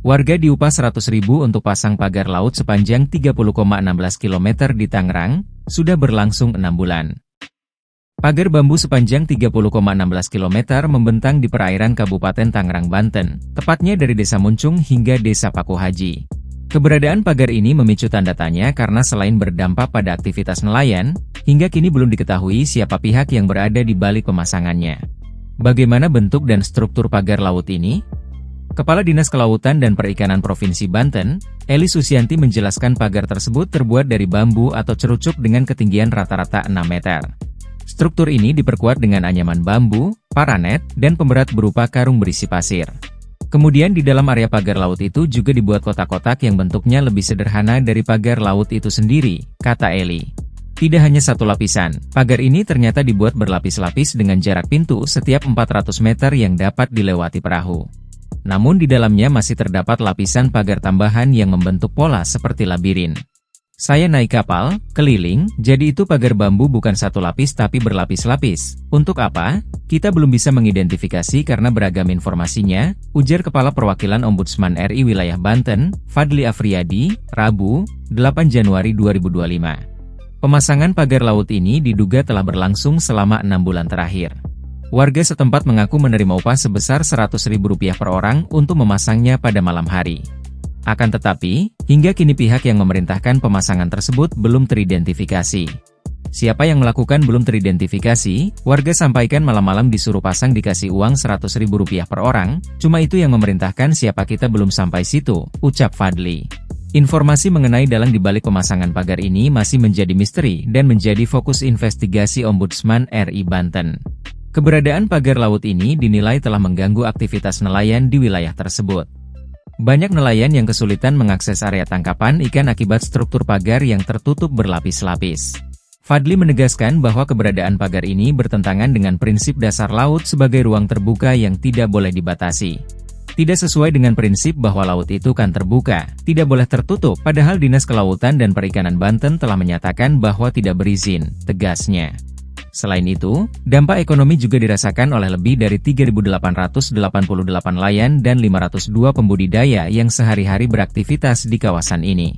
Warga diupah Rp100.000 untuk pasang pagar laut sepanjang 30,16 km di Tangerang, sudah berlangsung 6 bulan. Pagar bambu sepanjang 30,16 km membentang di perairan Kabupaten Tangerang, Banten, tepatnya dari Desa Muncung hingga Desa Paku Haji. Keberadaan pagar ini memicu tanda tanya karena selain berdampak pada aktivitas nelayan, hingga kini belum diketahui siapa pihak yang berada di balik pemasangannya. Bagaimana bentuk dan struktur pagar laut ini? Kepala Dinas Kelautan dan Perikanan Provinsi Banten, Eli Susianti menjelaskan pagar tersebut terbuat dari bambu atau cerucuk dengan ketinggian rata-rata 6 meter. Struktur ini diperkuat dengan anyaman bambu, paranet, dan pemberat berupa karung berisi pasir. Kemudian di dalam area pagar laut itu juga dibuat kotak-kotak yang bentuknya lebih sederhana dari pagar laut itu sendiri, kata Eli. Tidak hanya satu lapisan, pagar ini ternyata dibuat berlapis-lapis dengan jarak pintu setiap 400 meter yang dapat dilewati perahu. Namun di dalamnya masih terdapat lapisan pagar tambahan yang membentuk pola seperti labirin. Saya naik kapal, keliling, jadi itu pagar bambu bukan satu lapis tapi berlapis-lapis. Untuk apa? Kita belum bisa mengidentifikasi karena beragam informasinya, ujar Kepala Perwakilan Ombudsman RI Wilayah Banten, Fadli Afriyadi, Rabu, 8 Januari 2025. Pemasangan pagar laut ini diduga telah berlangsung selama 6 bulan terakhir. Warga setempat mengaku menerima upah sebesar Rp100.000 per orang untuk memasangnya pada malam hari. Akan tetapi, hingga kini pihak yang memerintahkan pemasangan tersebut belum teridentifikasi. Siapa yang melakukan belum teridentifikasi, warga sampaikan malam-malam disuruh pasang dikasih uang Rp100.000 per orang, cuma itu yang memerintahkan siapa kita belum sampai situ, ucap Fadli. Informasi mengenai dalang dibalik pemasangan pagar ini masih menjadi misteri dan menjadi fokus investigasi Ombudsman RI Banten. Keberadaan pagar laut ini dinilai telah mengganggu aktivitas nelayan di wilayah tersebut. Banyak nelayan yang kesulitan mengakses area tangkapan ikan akibat struktur pagar yang tertutup berlapis-lapis. Fadli menegaskan bahwa keberadaan pagar ini bertentangan dengan prinsip dasar laut sebagai ruang terbuka yang tidak boleh dibatasi. Tidak sesuai dengan prinsip bahwa laut itu kan terbuka, tidak boleh tertutup, padahal Dinas Kelautan dan Perikanan Banten telah menyatakan bahwa tidak berizin, tegasnya. Selain itu, dampak ekonomi juga dirasakan oleh lebih dari 3.888 nelayan dan 502 pembudidaya yang sehari-hari beraktivitas di kawasan ini.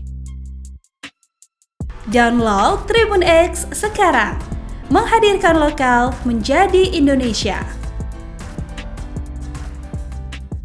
Download Tribun X sekarang, menghadirkan lokal menjadi Indonesia.